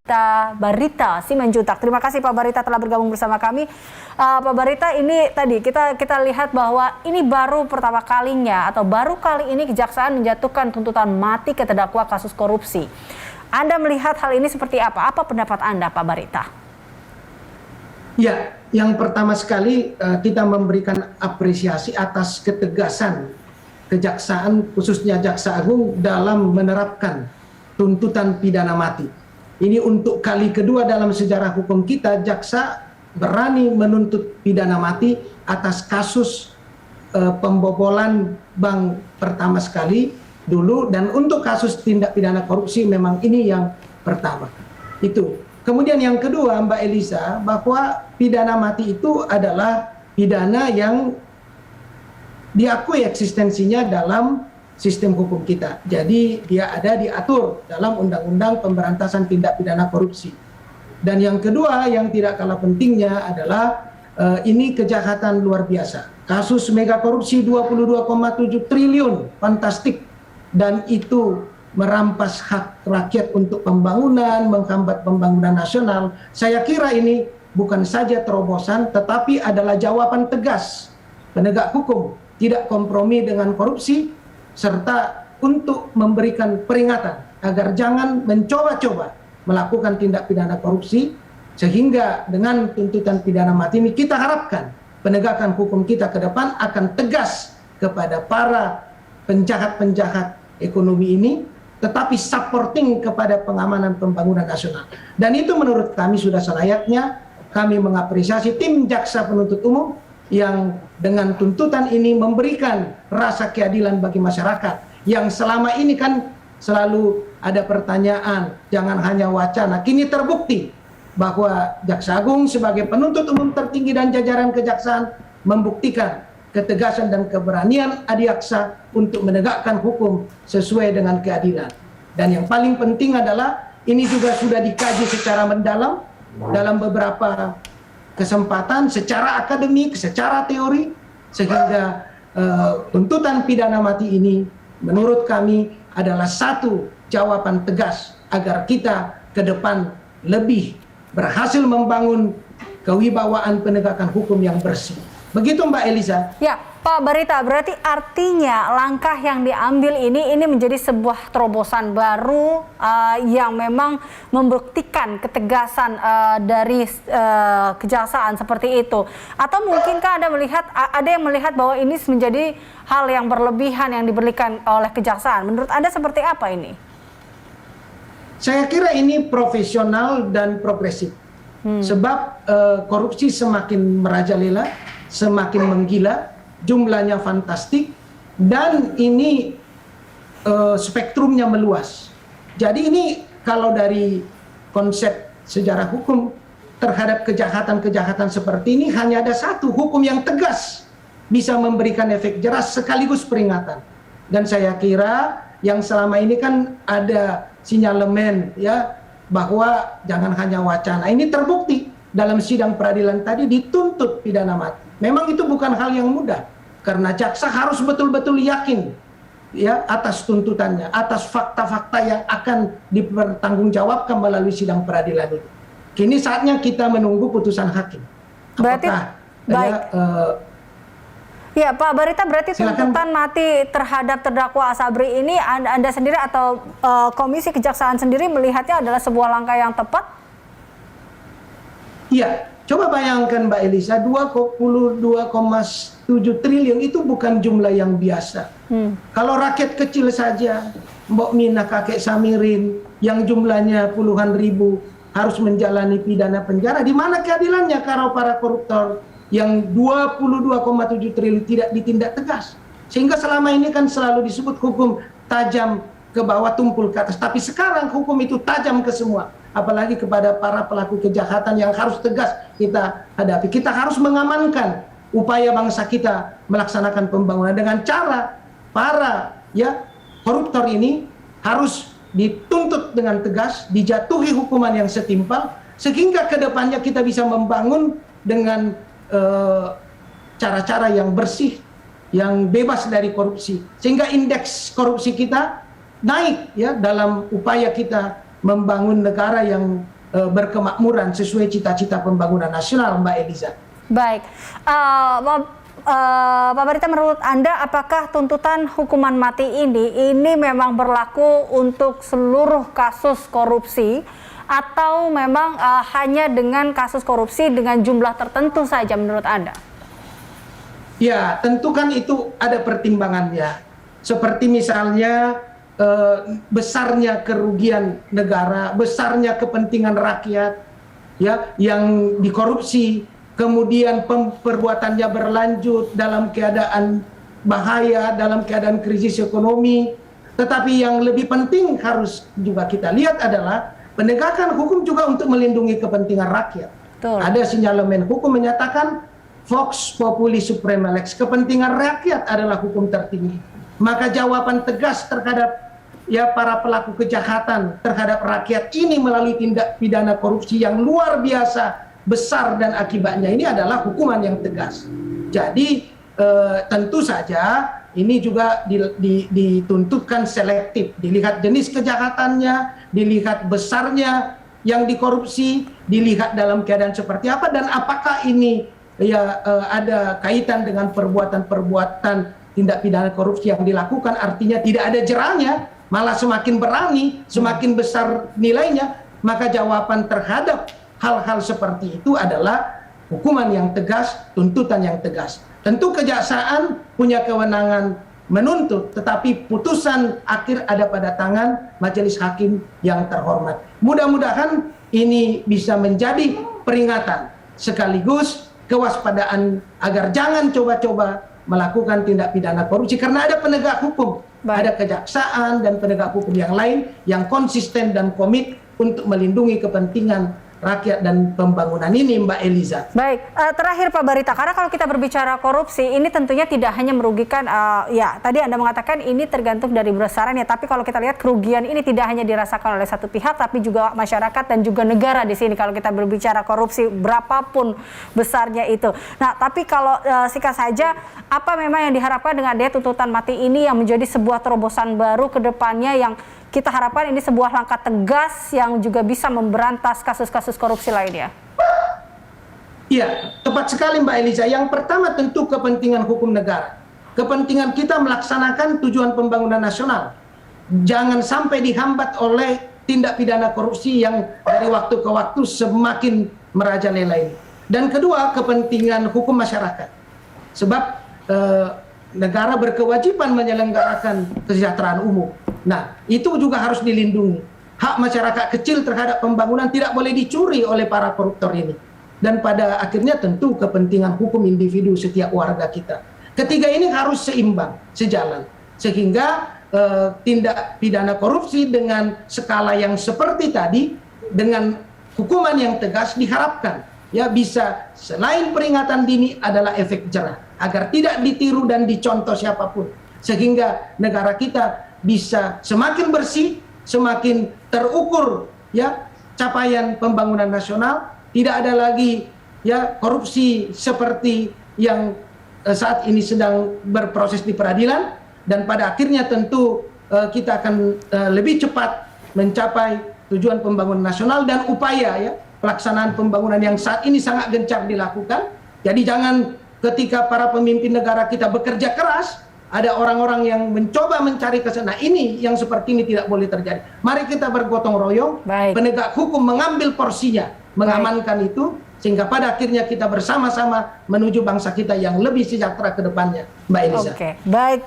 Barita Simanjuntak. Terima kasih Pak Barita telah bergabung bersama kami. Pak Barita, ini tadi kita lihat bahwa ini baru pertama kalinya atau baru kali ini Kejaksaan menjatuhkan tuntutan mati ke terdakwa kasus korupsi. Anda melihat hal ini seperti apa? Apa pendapat Anda, Pak Barita? Ya, yang pertama sekali kita memberikan apresiasi atas ketegasan Kejaksaan, khususnya Jaksa Agung dalam menerapkan tuntutan pidana mati. Ini untuk kali kedua dalam sejarah hukum kita, jaksa berani menuntut pidana mati atas kasus pembobolan bank pertama sekali dulu, dan untuk kasus tindak pidana korupsi memang ini yang pertama. Itu. Kemudian yang kedua, Mbak Elisa, bahwa pidana mati itu adalah pidana yang diakui eksistensinya dalam sistem hukum kita. Jadi dia ada diatur dalam Undang-Undang Pemberantasan Tindak Pidana Korupsi. Dan yang kedua yang tidak kalah pentingnya adalah ini kejahatan luar biasa. Kasus mega korupsi 22,7 triliun, fantastik. Dan itu merampas hak rakyat untuk pembangunan, menghambat pembangunan nasional. Saya kira ini bukan saja terobosan, tetapi adalah jawaban tegas penegak hukum, tidak kompromi dengan korupsi, serta untuk memberikan peringatan agar jangan mencoba-coba melakukan tindak pidana korupsi, sehingga dengan tuntutan pidana mati ini kita harapkan penegakan hukum kita ke depan akan tegas kepada para penjahat-penjahat ekonomi ini, tetapi supporting kepada pengamanan pembangunan nasional. Dan itu menurut kami sudah selayaknya. Kami mengapresiasi tim jaksa penuntut umum yang dengan tuntutan ini memberikan rasa keadilan bagi masyarakat yang selama ini kan selalu ada pertanyaan, jangan hanya wacana. Kini terbukti bahwa Jaksa Agung sebagai penuntut umum tertinggi dan jajaran kejaksaan membuktikan ketegasan dan keberanian adiaksa untuk menegakkan hukum sesuai dengan keadilan. Dan yang paling penting adalah ini juga sudah dikaji secara mendalam dalam beberapa kesempatan secara akademik, secara teori, sehingga tuntutan pidana mati ini menurut kami adalah satu jawaban tegas agar kita ke depan lebih berhasil membangun kewibawaan penegakan hukum yang bersih. Begitu Mbak Elisa. Ya, Pak Barita, berarti artinya langkah yang diambil ini menjadi sebuah terobosan baru yang memang membuktikan ketegasan dari kejaksaan seperti itu. Atau mungkinkah ada yang melihat bahwa ini menjadi hal yang berlebihan yang diberikan oleh kejaksaan? Menurut Anda seperti apa ini? Saya kira ini profesional dan progresif. Sebab korupsi semakin merajalela, semakin menggila, jumlahnya fantastik, dan ini spektrumnya meluas. Jadi ini kalau dari konsep sejarah hukum terhadap kejahatan-kejahatan seperti ini hanya ada satu, hukum yang tegas bisa memberikan efek jeras sekaligus peringatan. Dan saya kira yang selama ini kan ada sinyalemen ya bahwa jangan hanya wacana. Ini terbukti dalam sidang peradilan tadi dituntut pidana mati. Memang itu bukan hal yang mudah, karena jaksa harus betul-betul yakin ya atas tuntutannya, atas fakta-fakta yang akan dipertanggungjawabkan melalui sidang peradilan itu. Kini saatnya kita menunggu putusan hakim. Berarti baik. Ya Pak Barita, berarti tuntutan mati terhadap terdakwa Asabri ini Anda sendiri atau Komisi Kejaksaan sendiri melihatnya adalah sebuah langkah yang tepat? Iya. Coba bayangkan Mbak Elisa, 22,7 triliun itu bukan jumlah yang biasa. Kalau rakyat kecil saja, Mbok Mina, kakek Samirin, yang jumlahnya puluhan ribu harus menjalani pidana penjara, di mana keadilannya kalau para koruptor yang 22,7 triliun tidak ditindak tegas? Sehingga selama ini kan selalu disebut hukum tajam ke bawah, tumpul ke atas. Tapi sekarang hukum itu tajam ke semua. Apalagi kepada para pelaku kejahatan yang harus tegas kita hadapi. Kita harus mengamankan upaya bangsa kita melaksanakan pembangunan dengan cara para koruptor ini harus dituntut dengan tegas, dijatuhi hukuman yang setimpal, sehingga kedepannya kita bisa membangun dengan cara-cara yang bersih, yang bebas dari korupsi, sehingga indeks korupsi kita naik ya dalam upaya kita membangun negara yang berkemakmuran sesuai cita-cita pembangunan nasional, Mbak Eliza. Baik, Pak Barita, menurut Anda apakah tuntutan hukuman mati ini memang berlaku untuk seluruh kasus korupsi atau memang hanya dengan kasus korupsi dengan jumlah tertentu saja menurut Anda? Ya, tentu kan itu ada pertimbangannya. Seperti misalnya besarnya kerugian negara, besarnya kepentingan rakyat, ya, yang dikorupsi, kemudian perbuatannya berlanjut dalam keadaan bahaya, dalam keadaan krisis ekonomi. Tetapi yang lebih penting harus juga kita lihat adalah penegakan hukum juga untuk melindungi kepentingan rakyat. Betul. Ada sinyalemen hukum menyatakan Vox Populi Suprema Lex, kepentingan rakyat adalah hukum tertinggi. Maka jawaban tegas terhadap para pelaku kejahatan terhadap rakyat ini melalui tindak pidana korupsi yang luar biasa besar dan akibatnya ini adalah hukuman yang tegas. Jadi tentu saja ini juga dituntutkan selektif, dilihat jenis kejahatannya, dilihat besarnya yang dikorupsi, dilihat dalam keadaan seperti apa dan apakah ini ada kaitan dengan perbuatan-perbuatan tindak pidana korupsi yang dilakukan, artinya tidak ada jerahnya, malah semakin berani, semakin besar nilainya, maka jawaban terhadap hal-hal seperti itu adalah hukuman yang tegas, tuntutan yang tegas. Tentu kejaksaan punya kewenangan menuntut, tetapi putusan akhir ada pada tangan majelis hakim yang terhormat. Mudah-mudahan ini bisa menjadi peringatan sekaligus kewaspadaan agar jangan coba-coba melakukan tindak pidana korupsi karena ada penegak hukum. Ada kejaksaan dan penegak hukum yang lain yang konsisten dan komit untuk melindungi kepentingan rakyat dan pembangunan ini, Mbak Eliza. Baik, terakhir Pak Barita, karena kalau kita berbicara korupsi ini tentunya tidak hanya merugikan, ya tadi Anda mengatakan ini tergantung dari besarannya, tapi kalau kita lihat kerugian ini tidak hanya dirasakan oleh satu pihak, tapi juga masyarakat dan juga negara di sini kalau kita berbicara korupsi berapapun besarnya itu. Nah, tapi kalau singkat saja, apa memang yang diharapkan dengan adanya tuntutan mati ini yang menjadi sebuah terobosan baru ke depannya yang kita harapkan ini sebuah langkah tegas yang juga bisa memberantas kasus-kasus korupsi lainnya? Iya, tepat sekali Mbak Eliza. Yang pertama tentu kepentingan hukum negara. Kepentingan kita melaksanakan tujuan pembangunan nasional. Jangan sampai dihambat oleh tindak pidana korupsi yang dari waktu ke waktu semakin merajalela ini. Dan kedua, kepentingan hukum masyarakat. Sebab negara berkewajiban menyelenggarakan kesejahteraan umum. Nah, itu juga harus dilindungi. Hak masyarakat kecil terhadap pembangunan tidak boleh dicuri oleh para koruptor ini. Dan pada akhirnya tentu kepentingan hukum individu setiap warga kita. Ketiga ini harus seimbang, sejalan. Sehingga tindak pidana korupsi dengan skala yang seperti tadi, dengan hukuman yang tegas diharapkan ya bisa selain peringatan dini adalah efek jerah. Agar tidak ditiru dan dicontoh siapapun. Sehingga negara kita bisa semakin bersih, semakin terukur ya capaian pembangunan nasional, tidak ada lagi ya korupsi seperti yang saat ini sedang berproses di peradilan dan pada akhirnya tentu kita akan lebih cepat mencapai tujuan pembangunan nasional dan upaya ya pelaksanaan pembangunan yang saat ini sangat gencar dilakukan. Jadi jangan ketika para pemimpin negara kita bekerja keras ada orang-orang yang mencoba mencari kesana. Ini yang seperti ini tidak boleh terjadi. Mari kita bergotong royong, penegak hukum mengambil porsinya, mengamankan itu, sehingga pada akhirnya kita bersama-sama menuju bangsa kita yang lebih sejahtera ke depannya, Mbak Elisa. Oke, baik.